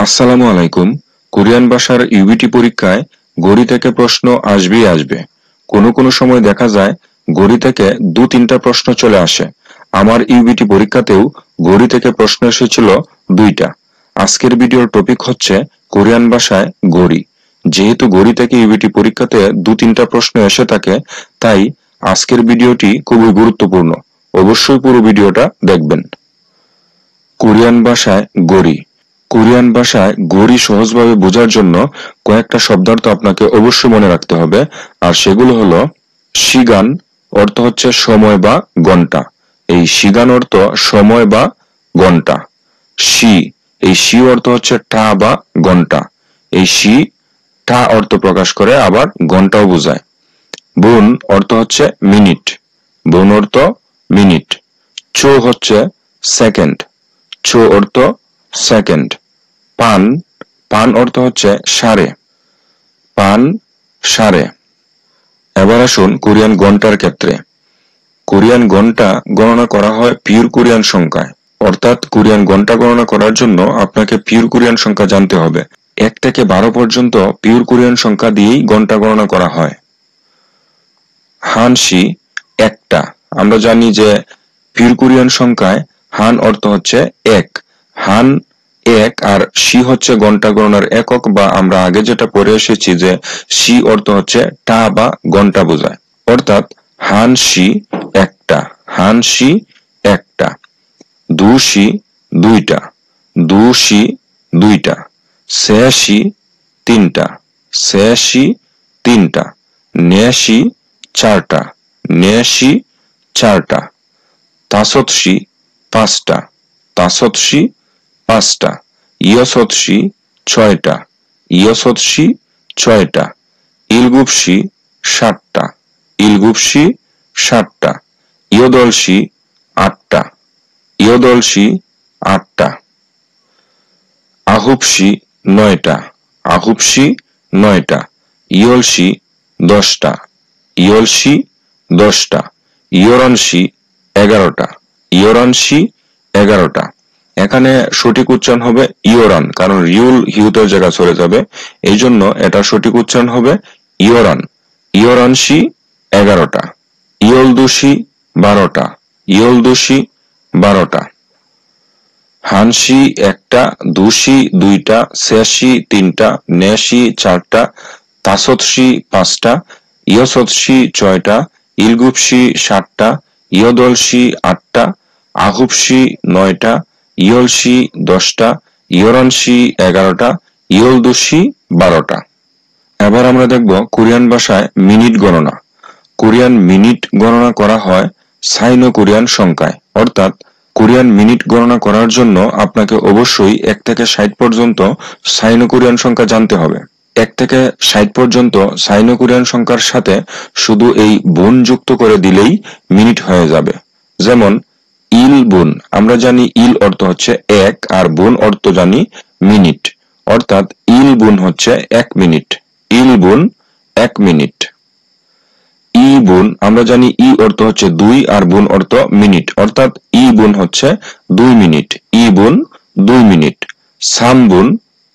আসসালামু আলাইকুম। কোরিয়ান ভাষার ইউবিটি পরীক্ষায় গড়ি থেকে প্রশ্ন আসবেই আসবে। কোনো কোনো সময় দেখা যায় গড়ি থেকে 2-3টা প্রশ্ন চলে আসে। আমার ইউবিটি পরীক্ষাতেও গড়ি থেকে প্রশ্ন এসেছিল 2টা। আজকের ভিডিওর টপিক হচ্ছে কোরিয়ান ভাষায় গড়ি। যেহেতু গড়ি থেকে ইউবিটি পরীক্ষাতে 2-3টা প্রশ্ন এসে থাকে, তাই আজকের ভিডিওটি খুবই গুরুত্বপূর্ণ। অবশ্যই পুরো ভিডিওটা দেখবেন। কোরিয়ান ভাষায় গড়ি। কোরিয়ান ভাষায় গড়ি সহজভাবে বোঝার জন্য কয়েকটা শব্দার্থ আপনাকে অবশ্যই মনে রাখতে হবে, আর সেগুলো হলো শিগান, অর্থ হচ্ছে সময় বা ঘন্টা। এই শিগান অর্থ সময় বা ঘন্টা। শি, এই শি অর্থ হচ্ছে টা বা ঘন্টা। এই শি টা অর্থ প্রকাশ করে, আবার ঘন্টাও বোঝায়। বুন অর্থ হচ্ছে মিনিট। বুন অর্থ মিনিট। চো হচ্ছে সেকেন্ড। চো অর্থ সেকেন্ড। পান, পান অর্থ হচ্ছে সাড়ে। পান সাড়ে। এবার আসুন কোরিয়ান ঘন্টার ক্ষেত্রে। কোরিয়ান ঘন্টা গণনা করা হয় পিওর কোরিয়ান সংখ্যায়, অর্থাৎ কোরিয়ান ঘন্টা গণনা করার জন্য আপনাকে পিওর কোরিয়ান সংখ্যা জানতে হবে। 1 থেকে 12 পর্যন্ত পিওর কোরিয়ান সংখ্যা দিয়েই ঘন্টা গণনা করা হয়। হানশি, একটা। আমরা জানি যে পিওর কোরিয়ান সংখ্যায় হান অর্থ হচ্ছে 1। হান 1 আর শি হচ্ছে ঘন্টা গণনার একক, বা আমরা আগে যেটা পড়ে এসেছি যে শি অর্থ হচ্ছে টা বা ঘন্টা বোঝায়। অর্থাৎ হানশি একটা। হানশি একটা। দুশি দুইটা। দুশি দুইটা। সেশি তিনটা। সেশি তিনটা। নেশি চারটা। নেশি চারটা। তাসতশি পাঁচটা। তাসতশি পাঁচটা। ইয়সতশি ছয়টা। ইয়সতশি ছয়টা। ইলগুপসি সাতটা। ইলগুপসি সাতটা। ইয়দলসি আটটা। ইয়দলসি আটটা। আহুপসি নয়টা। আহুপসি নয়টা। ইয়লসি 10টা। ইয়লসি 10টা। ইয়রানসি 11টা। ইয়রানসি 11টা। এখানে সঠিক উচ্চারণ হবে ইয়োরান, কারণ রিউল হিউতের জায়গা চলে যাবে, এই জন্য এটা সঠিক উচ্চারণ হবে ইয়োরান। ইয়োরানসি 11টা। ইয়লদুসি 12টা। ইয়লদুসি 12টা। হানসি একটা। দুশি দুইটা। সেশি তিনটা। নেশি চারটা। তাসতশি পাঁচটা। ইয়সতশি ছয়টা। ইলগুপসি সাতটা। ইয়দলসি আটটা। আহুপসি 9টা। ইয়লসি 10টা। ইয়রানসি 11টা। ইয়লদুসি 12টা। এবার আমরা দেখব কোরিয়ান ভাষায় মিনিট গণনা। কোরিয়ান মিনিট গণনা করা হয় সাইনো কোরিয়ান সংখ্যায়, অর্থাৎ কোরিয়ান মিনিট গণনা করার জন্য আপনাকে অবশ্যই 1 থেকে 60 পর্যন্ত সাইনো কোরিয়ান সংখ্যা জানতে হবে। 1 থেকে 60 পর্যন্ত সাইনো কোরিয়ান সংখ্যার সাথে শুধু এই বুন যুক্ত করে দিলেই মিনিট হয়ে যাবে। যেমন ইল বুন, আমরা জানি ইল অর্থ হচ্ছে 1 আর বুন অর্থ জানি মিনিট, অর্থাৎ ইল বুন হচ্ছে 1 মিনিট। ইল বুন 1 মিনিট। ই বুন, আমরা জানি ই অর্থ হচ্ছে 2 আর বুন অর্থ মিনিট, অর্থাৎ ই বুন হচ্ছে 2 মিনিট। ই বুন 2 মিনিট। সাম বুন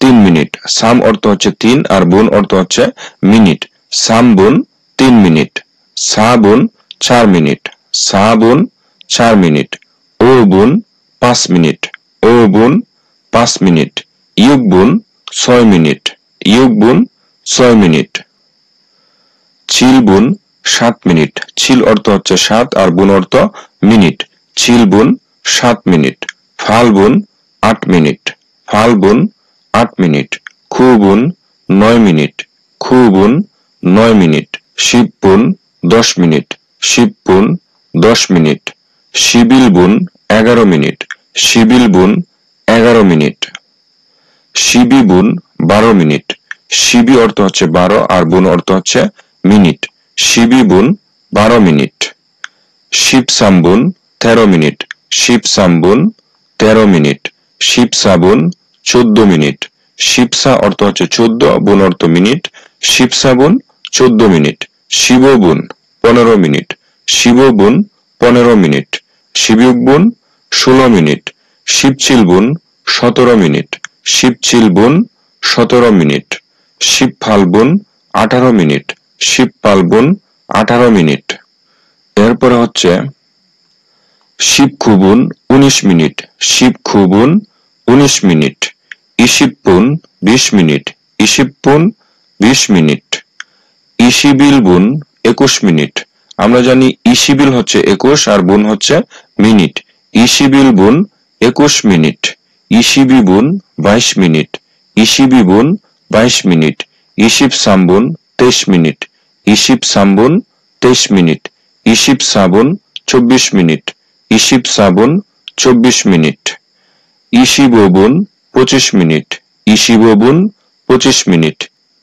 3 মিনিট। সাম অর্থ হচ্ছে 3 আর বুন অর্থ হচ্ছে মিনিট। সাম বুন 3 মিনিট। সা বুন 4 মিনিট। সা বুন 4 মিনিট। ও বুন 5 মিনিট। ও বুন 5 মিনিট। ইউক বুন 6 মিনিট। ইউক বুন 6 মিনিট। ছিল বুন 7 মিনিট। ছিল অর্থ হচ্ছে 7 আর বুন অর্থ মিনিট। ছিল বুন 7 মিনিট। ফাল বুন 8 মিনিট। ফাল বুন 8 মিনিট। খু বুন 9 মিনিট। খু বুন 9 মিনিট। শিব বুন 10 মিনিট। শিব বুন 10 মিনিট। শিবিল বুন 11 মিনিট। শিবিল বুন 11 মিনিট। শিবি বুন 12 মিনিট। শিবি অর্থ হচ্ছে 12 আর বুন অর্থ হচ্ছে মিনিট। শিবি বুন 12 মিনিট। শিব সাম্বুন 13 মিনিট। শিব সাম্বুন 13 মিনিট। শিব সাবুন 14 মিনিট। শিবসা অর্থ হচ্ছে 14, বুন অর্থ মিনিট। শিব সাবুন 14 মিনিট। শিব বুন 15 মিনিট। শিব বুন 15 মিনিট। শিবিক বুন 16 মিনিট। শিবচিল বুন 17 মিনিট। শিব চিলবুন 17 মিনিট, শিব ফাল্গুন 18 মিনিট, শিব ফাল্গুন 18 মিনিট। এরপরে হচ্ছে শিব খুবুন 19 মিনিট, শিব খুবুন 19 মিনিট, ইশিবপুন 20 মিনিট, ইশিবপুন 20 মিনিট, ইশিবিলবুন 21 মিনিট। আমরা জানি ইশিবিল হচ্ছে 21 আর বুন হচ্ছে মিনিট। ইশিবিলবুন 21 মিনিট, ইশিবিবুন 22 মিনিট, ইশিবিবুন 22 মিনিট, ইশিব সাম্বুন 23 মিনিট, ইশিব সাম্বুন 23 মিনিট, ইশিব সাবুন 24 মিনিট, ইশিব সাবুন 24 মিনিট, ইশিববুন 25 মিনিট, ইশিববুন 25 মিনিট,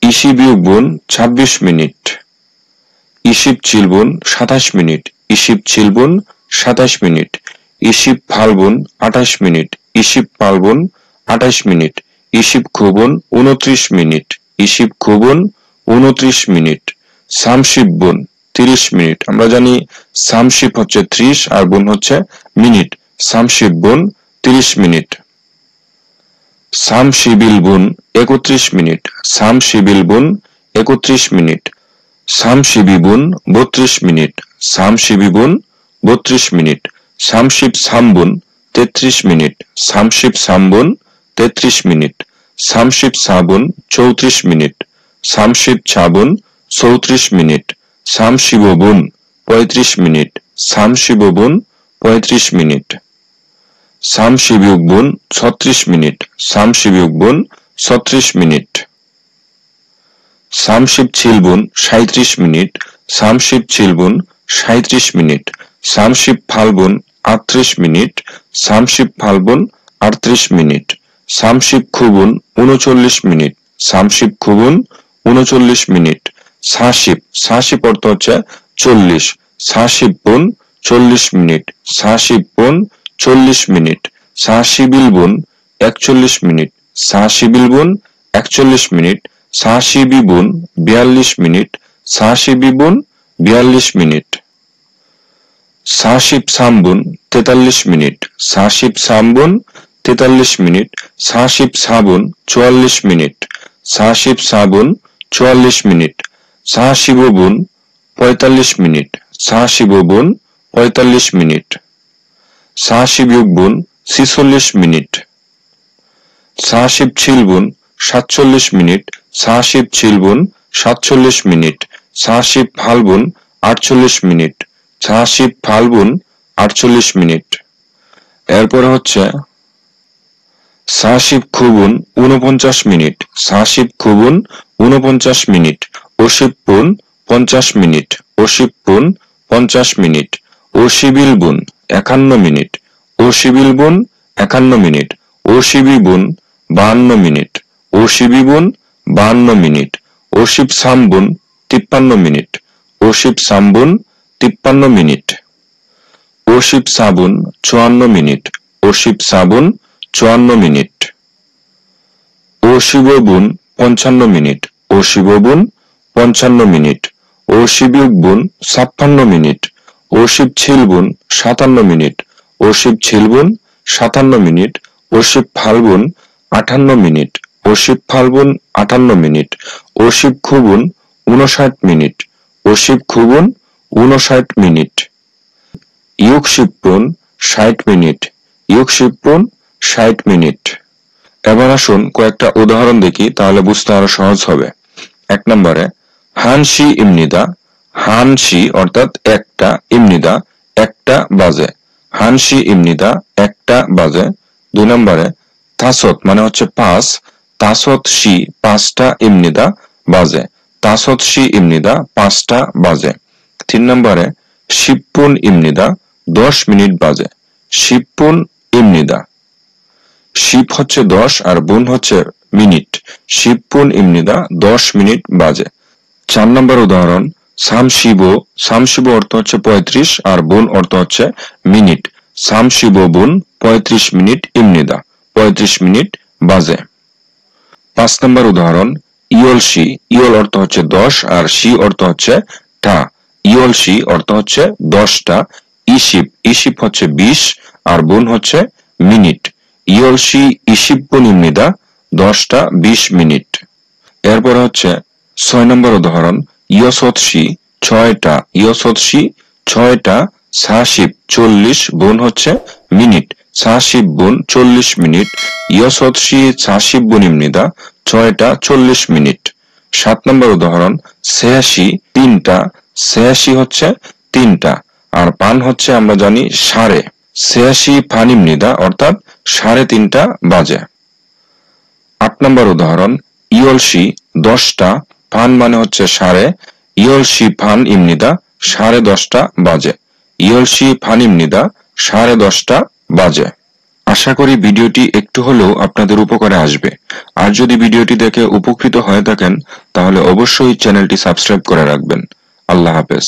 ইশিবিউবুন 26 মিনিট, ইশিব চিলবুন 27 মিনিট, ইশিব চিলবুন 27 মিনিট, ইশিব ফাল্গুন 28 মিনিট, ইশিব ফাল্গুন 28 মিনিট, ইশিব খুবুন 29 মিনিট, ইশিব খুবুন 29 মিনিট, সামশিববুন 30 মিনিট। আমরা জানি সামশিব হচ্ছে 30 আর বুন হচ্ছে মিনিট। সামশিববুন 30 মিনিট, সামশিবিলবুন 31 মিনিট, সামশিবিলবুন 31 মিনিট, সামশিবিবুন 32 মিনিট, সামশিবিবুন 32 মিনিট, সামশিব সাম্বুন 33 মিনিট, সামশিব সাম্বুন 33 মিনিট, সামশিব সাবুন 34 মিনিট, সামশিব ছাবুন 34 মিনিট, সামশিববুন 35 মিনিট, সামশিববুন 35 মিনিট, সামশিবিউবুন 36 মিনিট, সামশিবিউবুন 36 মিনিট, সামশিব ছিলবুন 37 মিনিট, সামশিব ছিলবুন 37 মিনিট, সামশিব ফাল্গুন 38 মিনিট, সামশিব ফাল্গুন 38 মিনিট, সামশিব খুবুন 39 মিনিট, সামশিব খুবুন 39 মিনিট, সাশিব, সাশিব অর্থ হচ্ছে 40, সাশিববুন 40 মিনিট, সাশিববুন 40 মিনিট, সাশিবিলবুন 41 মিনিট, সাশিবিলবুন 41 মিনিট, সাশিবিবুন 42 মিনিট, সাশিবিবুন 42 মিনিট, সাশিব সাম্বুন 43 মিনিট, সাশিব সাম্বুন 43 মিনিট, সাশিব সাবুন 44 মিনিট, সাশিব সাবুন 44 মিনিট, সাশিববুন 45 মিনিট, সাশিববুন 45 মিনিট, সাশিবিউবুন 46 মিনিট, সাশিব ছিলবুন 47 মিনিট, সাশিব ছিলবুন 47 মিনিট, সাশিব ফাল্গুন 48 মিনিট, সাশিব ফাল্গুন 48 মিনিট। এরপরে হচ্ছে সাশিব খুবুন 49 মিনিট, সাশিব খুবুন 49 মিনিট, অশিবপুন 50 মিনিট, অশিবপুন 50 মিনিট, অশিবিলবুন 51 মিনিট, অশিবিলবুন 51 মিনিট, অশিবিবুন 52 মিনিট, অশিবিবুন 52 মিনিট, অশিব সাম্বুন 53 মিনিট, অশিব সাম্বুন 53 মিনিট, অশিব সাবুন 54 মিনিট, অশিব সাবুন 54 মিনিট, অশিববুন 55 মিনিট, অশিববুন 55 মিনিট, অশিবিউবুন 56 মিনিট, অশিব ছিলবুন 57 মিনিট, অশিব ছিলবুন 57 মিনিট, অশিব ফাল্গুন 58 মিনিট, অশিব ফাল্গুন 58 মিনিট, অশিব খুবুন 59 মিনিট, অশিব খুবুন 59 মিনিট, ইয়ুকশিবপুন 60 মিনিট, ইয়ুকশিবপুন 60 মিনিট। এবার আসুন কয়েকটা উদাহরণ দেখি, তাহলে বুঝতে আরো সহজ হবে। 1 নম্বরে হানশি ইমনিদা, হানশি অর্থাৎ একটা, ইমনিদা একটা বাজে, হানশি ইমনিদা একটা বাজে। 2 নম্বরে তাসত মানে হচ্ছে 5, তাসত শি 5টা ইমনিদা বাজে, তাসত শি ইমনিদা 5টা বাজে। 3 নম্বরে শিবপুন ইমনিদা 10 মিনিট বাজে, শিবপুন ইমনিদা, শিব হচ্ছে 10 আর বুন হচ্ছে মিনিট, শিবপুন ইমনিদা 10 মিনিট বাজে। 4 নম্বর উদাহরণ সামশিবো, সামশিবো অর্থ হচ্ছে 35 আর বুন অর্থ হচ্ছে মিনিট, সামশিবো বুন 35 মিনিট ইমনিদা 35 মিনিট বাজে। 5 নম্বর উদাহরণ ইয়লশি, ইয়ল অর্থ হচ্ছে 10 আর শি অর্থ হচ্ছে টা, ইয়লশি অর্থ হচ্ছে 10টা, ইশিব, ইশিব হচ্ছে 20 আর বুন হচ্ছে মিনিট, ইয়লশি ইশিবপুন ইমনিদা 10টা 20 মিনিট। এরপর হচ্ছে 6 নম্বর উদাহরণ, ইয়সৎসি 6টা, ইয়সৎসি 6টা 40 গুণ হচ্ছে মিনিট, 40 গুণ 40 মিনিট, ইয়সৎসি 40 গুণিমনিদা 6টা 40 মিনিট। 7 নম্বর উদাহরণ, 86 3টা, 86 হচ্ছে 3টা, আর পান হচ্ছে আমরা জানি সাড়ে, 86 ফানিমনিদা অর্থাৎ 3:30 বাজে। 8 নম্বর উদাহরণ, ইয়লসি 10টা, ফান মানে হচ্ছে সাড়ে, ইয়লসি ফান ইমনিদা 10:30 বাজে, ইয়লসি ফান ইমনিদা 10:30 বাজে। আশা করি ভিডিওটি একটু হলেও আপনাদের উপকারে আসবে। আর যদি ভিডিওটি দেখে উপকৃত হয়ে থাকেন তাহলে অবশ্যই চ্যানেলটি সাবস্ক্রাইব করে রাখবেন। আল্লাহ হাফেজ।